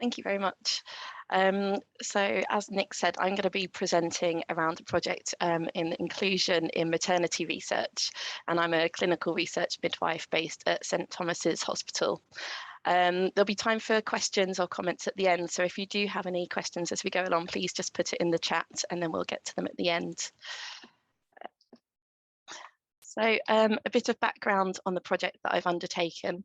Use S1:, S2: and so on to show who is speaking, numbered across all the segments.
S1: Thank you very much. So as Nick said, I'm going to be presenting around a project in inclusion in maternity research, and I'm a clinical research midwife based at St Thomas's Hospital. There'll be time for questions or comments at the end, so if you do have any questions as we go along, please just put it in the chat and then we'll get to them at the end. So a bit of background on the project that I've undertaken.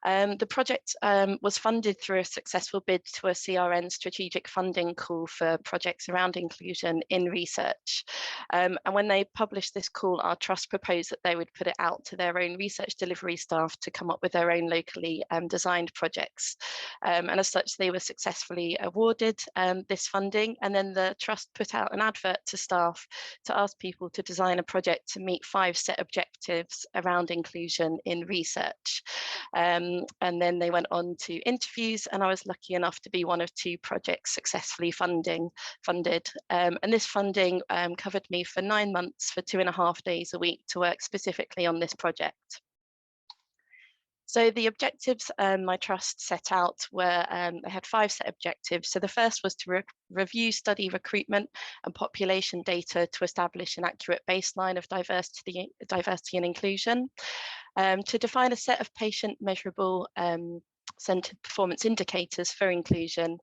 S1: The project was funded through a successful bid to a CRN strategic funding call for projects around inclusion in research. And when they published this call, our trust proposed that they would put it out to their own research delivery staff to come up with their own locally designed projects. And as such, they were successfully awarded this funding. And then the trust put out an advert to staff to ask people to design a project to meet 5 set objectives around inclusion in research. And then they went on to interviews, and I was lucky enough to be one of 2 projects successfully funded. And this funding covered me for 9 months for 2.5 days a week to work specifically on this project. So the objectives my trust set out were, they had 5 set objectives. So the first was to review, study recruitment and population data to establish an accurate baseline of diversity and inclusion, to define a set of patient measurable centered performance indicators for inclusion,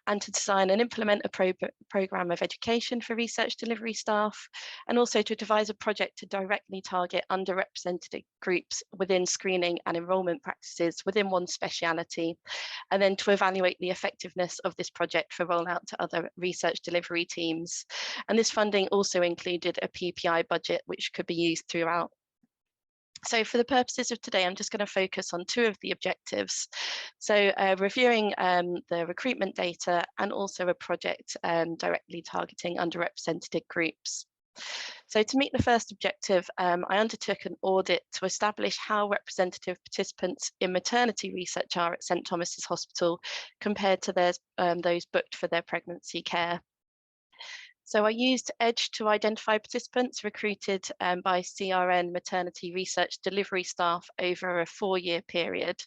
S1: and to design and implement a program of education for research delivery staff, and also to devise a project to directly target underrepresented groups within screening and enrolment practices within one speciality, and then to evaluate the effectiveness of this project for rollout to other research delivery teams. And this funding also included a PPI budget which could be used throughout. So for the purposes of today, I'm just going to focus on 2 of the objectives. So reviewing the recruitment data, and also a project directly targeting underrepresented groups. So to meet the first objective, I undertook an audit to establish how representative participants in maternity research are at St Thomas's Hospital compared to those booked for their pregnancy care. So I used Edge to identify participants recruited by CRN maternity research delivery staff over a 4-year period.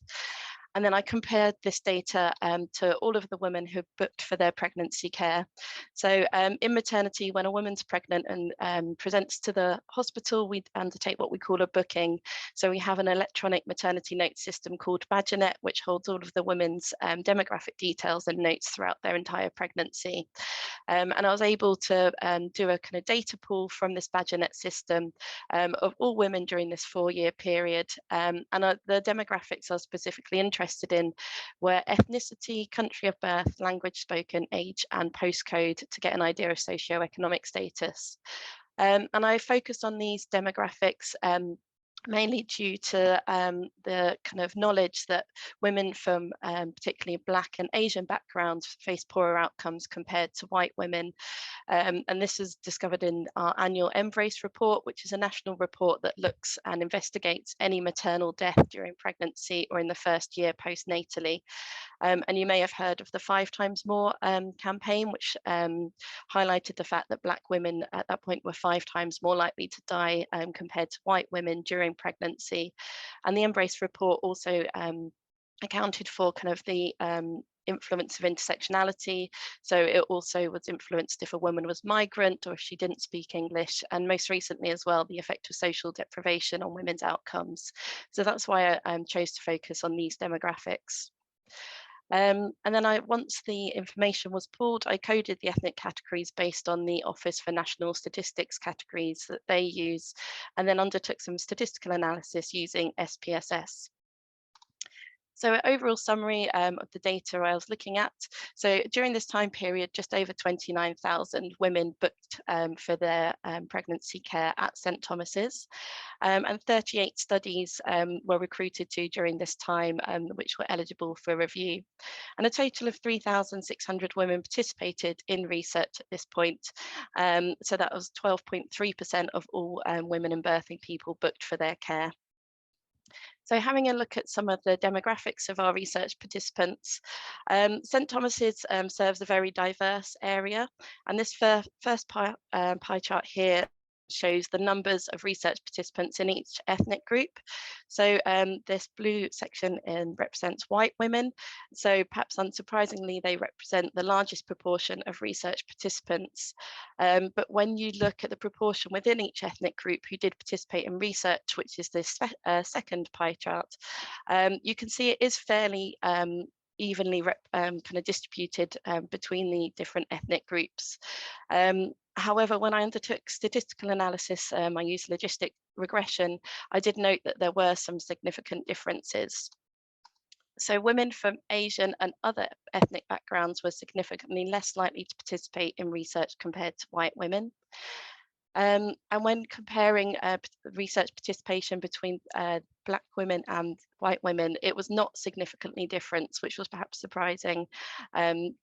S1: And then I compared this data to all of the women who booked for their pregnancy care. So in maternity, when a woman's pregnant and presents to the hospital, we undertake what we call a booking. So we have an electronic maternity note system called Badgernet, which holds all of the women's demographic details and notes throughout their entire pregnancy. And I was able to do a kind of data pool from this Badgernet system of all women during this 4-year period. And the demographics I was specifically interested in were ethnicity, country of birth, language spoken, age, and postcode to get an idea of socioeconomic status. And I focused on these demographics mainly due to the kind of knowledge that women from particularly Black and Asian backgrounds face poorer outcomes compared to white women. And this is discovered in our annual Embrace report, which is a national report that looks and investigates any maternal death during pregnancy or in the first year postnatally. And you may have heard of the 5 times more campaign, which highlighted the fact that Black women at that point were 5 times more likely to die compared to white women during pregnancy. And the Embrace report also accounted for kind of the influence of intersectionality. So it also was influenced if a woman was migrant or if she didn't speak English, and most recently as well, the effect of social deprivation on women's outcomes. So that's why I chose to focus on these demographics. And then once the information was pulled, I coded the ethnic categories based on the Office for National Statistics categories that they use, and then undertook some statistical analysis using SPSS. So an overall summary of the data I was looking at. So during this time period, just over 29,000 women booked for their pregnancy care at St Thomas's, and 38 studies were recruited to during this time, which were eligible for review. And a total of 3,600 women participated in research at this point. So that was 12.3% of all women and birthing people booked for their care. So having a look at some of the demographics of our research participants, St Thomas's serves a very diverse area, and this first pie chart here shows the numbers of research participants in each ethnic group. So this blue section represents white women. So perhaps unsurprisingly, they represent the largest proportion of research participants. But when you look at the proportion within each ethnic group who did participate in research, which is this second pie chart, you can see it is fairly evenly kind of distributed between the different ethnic groups. However, when I undertook statistical analysis, I used logistic regression, I did note that there were some significant differences. So women from Asian and other ethnic backgrounds were significantly less likely to participate in research compared to white women. And when comparing research participation between Black women and white women, it was not significantly different, which was perhaps surprising,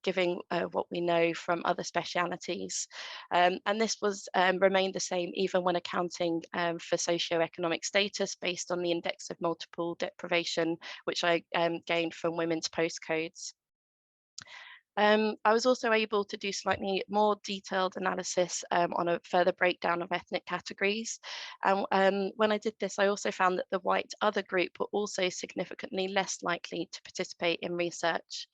S1: given what we know from other specialities. And this was remained the same even when accounting for socioeconomic status based on the index of multiple deprivation, which I gained from women's postcodes. I was also able to do slightly more detailed analysis on a further breakdown of ethnic categories. And when I did this, I also found that the white other group were also significantly less likely to participate in research.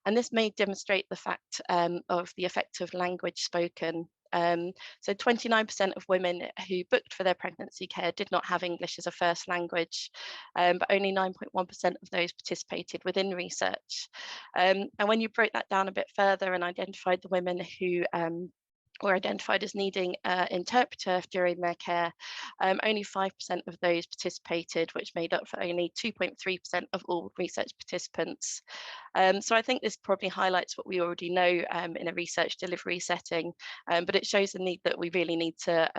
S1: And this may demonstrate the fact of the effect of language spoken. So 29% of women who booked for their pregnancy care did not have English as a first language, but only 9.1% of those participated within research. And when you broke that down a bit further and identified the women who were identified as needing an interpreter during their care, only 5% of those participated, which made up for only 2.3% of all research participants. So I think this probably highlights what we already know in a research delivery setting, but it shows the need that we really need to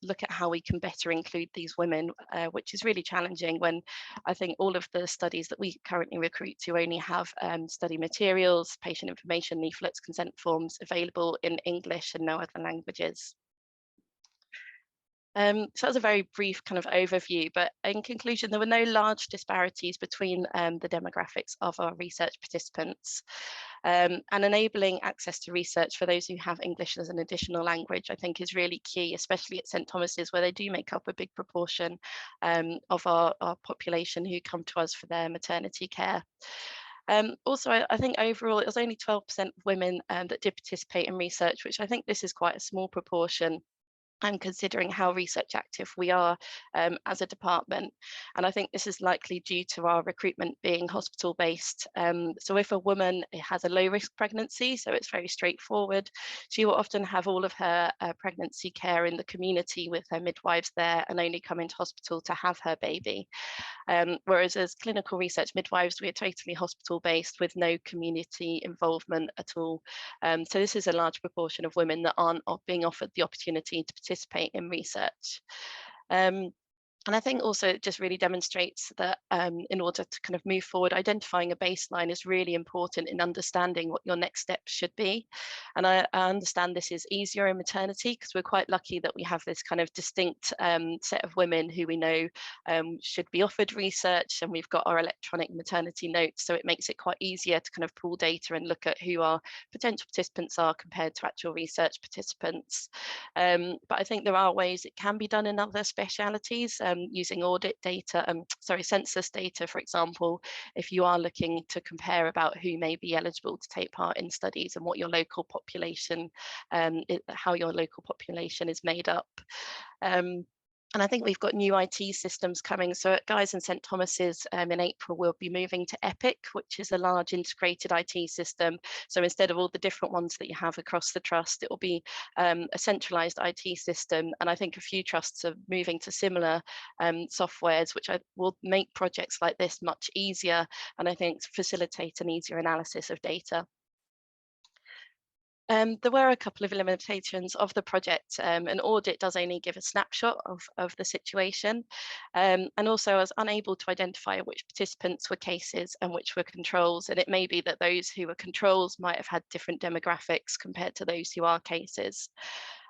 S1: look at how we can better include these women, which is really challenging when I think all of the studies that we currently recruit to only have study materials, patient information, leaflets, consent forms available in English and no other languages. So that was a very brief kind of overview, but in conclusion, there were no large disparities between the demographics of our research participants. And enabling access to research for those who have English as an additional language, I think is really key, especially at St Thomas's, where they do make up a big proportion of our population who come to us for their maternity care. Also, I think overall it was only 12% of women that did participate in research, which I think this is quite a small proportion, and considering how research active we are as a department. And I think this is likely due to our recruitment being hospital based. So if a woman has a low risk pregnancy, so it's very straightforward, she will often have all of her pregnancy care in the community with her midwives there and only come into hospital to have her baby. Whereas as clinical research midwives, we are totally hospital based with no community involvement at all. So this is a large proportion of women that aren't being offered the opportunity to participate in research. And I think also it just really demonstrates that in order to kind of move forward, identifying a baseline is really important in understanding what your next steps should be. And I understand this is easier in maternity because we're quite lucky that we have this kind of distinct set of women who we know should be offered research, and we've got our electronic maternity notes. So it makes it quite easier to kind of pull data and look at who our potential participants are compared to actual research participants. But I think there are ways it can be done in other specialities. Using audit data, census data, for example, if you are looking to compare about who may be eligible to take part in studies and what your local population, how your local population is made up. And I think we've got new IT systems coming. So at Guy's and St Thomas's in April, we'll be moving to Epic, which is a large integrated IT system. So instead of all the different ones that you have across the trust, it will be a centralized IT system. And I think a few trusts are moving to similar softwares, which will make projects like this much easier, and I think facilitate an easier analysis of data. There were a couple of limitations of the project. An audit does only give a snapshot of the situation. And also I was unable to identify which participants were cases and which were controls. And it may be that those who were controls might have had different demographics compared to those who are cases.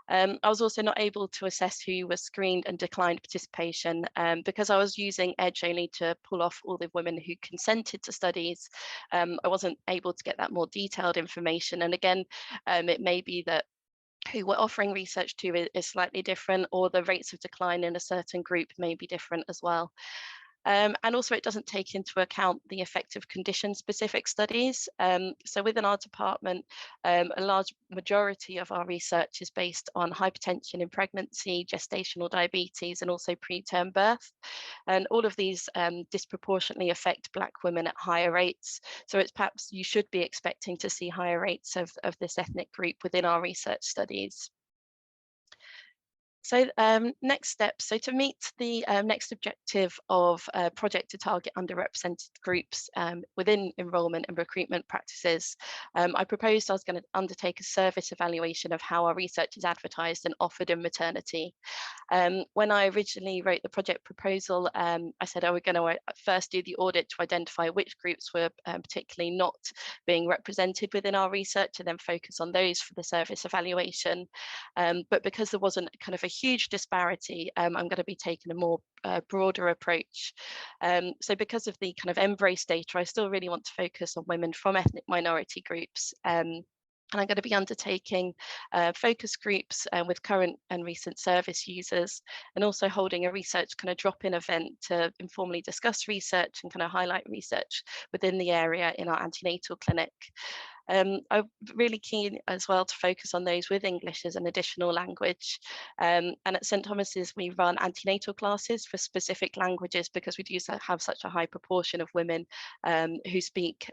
S1: I was also not able to assess who was screened and declined participation because I was using Edge only to pull off all the women who consented to studies. I wasn't able to get that more detailed information. And again, it may be that who we're offering research to is slightly different, or the rates of decline in a certain group may be different as well. And also it doesn't take into account the effect of condition-specific studies. So within our department, a large majority of our research is based on hypertension in pregnancy, gestational diabetes, and also preterm birth. And all of these disproportionately affect Black women at higher rates. So it's perhaps you should be expecting to see higher rates of this ethnic group within our research studies. So next steps. So to meet the next objective of project to target underrepresented groups within enrolment and recruitment practices, I proposed I was going to undertake a service evaluation of how our research is advertised and offered in maternity. When I originally wrote the project proposal, I said, we're going to first do the audit to identify which groups were particularly not being represented within our research, and then focus on those for the service evaluation. But because there wasn't kind of a huge disparity, I'm going to be taking a more broader approach. So because of the kind of embrace data, I still really want to focus on women from ethnic minority groups. And I'm going to be undertaking focus groups with current and recent service users, and also holding a research kind of drop-in event to informally discuss research and kind of highlight research within the area in our antenatal clinic. I'm really keen as well to focus on those with English as an additional language. And at St Thomas's, we run antenatal classes for specific languages because we do have such a high proportion of women who speak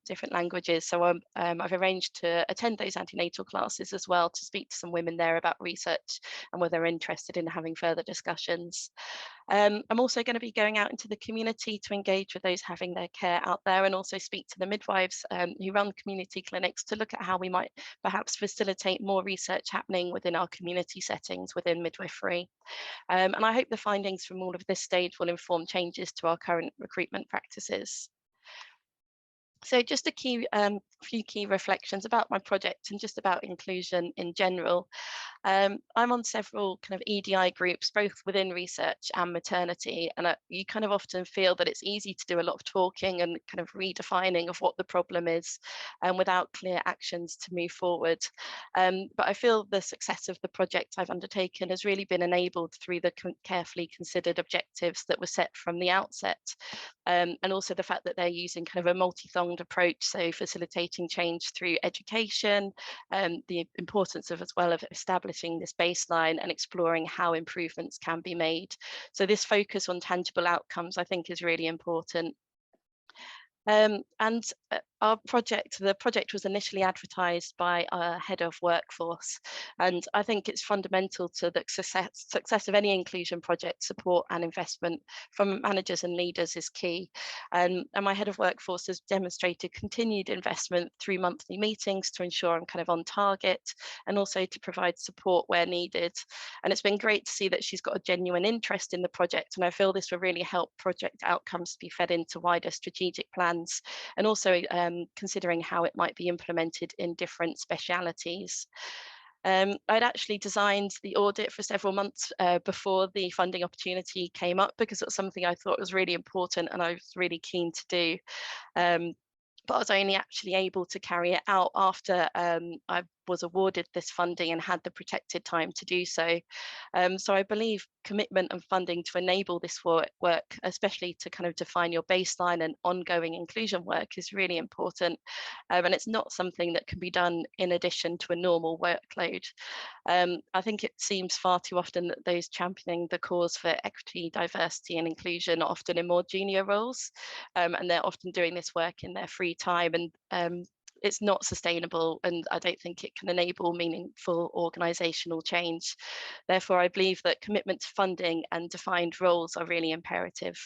S1: different languages. So I've arranged to attend those antenatal classes as well to speak to some women there about research and whether they're interested in having further discussions. I'm also going to be going out into the community to engage with those having their care out there, and also speak to the midwives who run community clinics to look at how we might perhaps facilitate more research happening within our community settings within midwifery. And I hope the findings from all of this stage will inform changes to our current recruitment practices. So just a few key reflections about my project and just about inclusion in general. I'm on several kind of EDI groups, both within research and maternity, and you kind of often feel that it's easy to do a lot of talking and kind of redefining of what the problem is, and without clear actions to move forward. But I feel the success of the project I've undertaken has really been enabled through the carefully considered objectives that were set from the outset. And also the fact that they're using kind of a multi-pronged approach, so facilitating change through education, the importance of as well of establishing this baseline and exploring how improvements can be made. So this focus on tangible outcomes, I think, is really important. And the project was initially advertised by our head of workforce, and I think it's fundamental to the success of any inclusion project. Support and investment from managers and leaders is key. And my head of workforce has demonstrated continued investment through monthly meetings to ensure I'm kind of on target, and also to provide support where needed. And it's been great to see that she's got a genuine interest in the project, and I feel this will really help project outcomes be fed into wider strategic plans, and also considering how it might be implemented in different specialities. I'd actually designed the audit for several months before the funding opportunity came up, because it was something I thought was really important and I was really keen to do. But I was only actually able to carry it out after I was awarded this funding and had the protected time to do so. So I believe commitment and funding to enable this work, especially to kind of define your baseline and ongoing inclusion work, is really important. And it's not something that can be done in addition to a normal workload. I think it seems far too often that those championing the cause for equity, diversity and inclusion are often in more junior roles, and they're often doing this work in their free time, and it's not sustainable, and I don't think it can enable meaningful organisational change. Therefore, I believe that commitment to funding and defined roles are really imperative.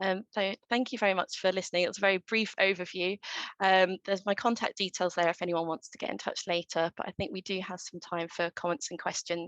S1: So thank you very much for listening. It was a very brief overview. There's my contact details there if anyone wants to get in touch later, but I think we do have some time for comments and questions.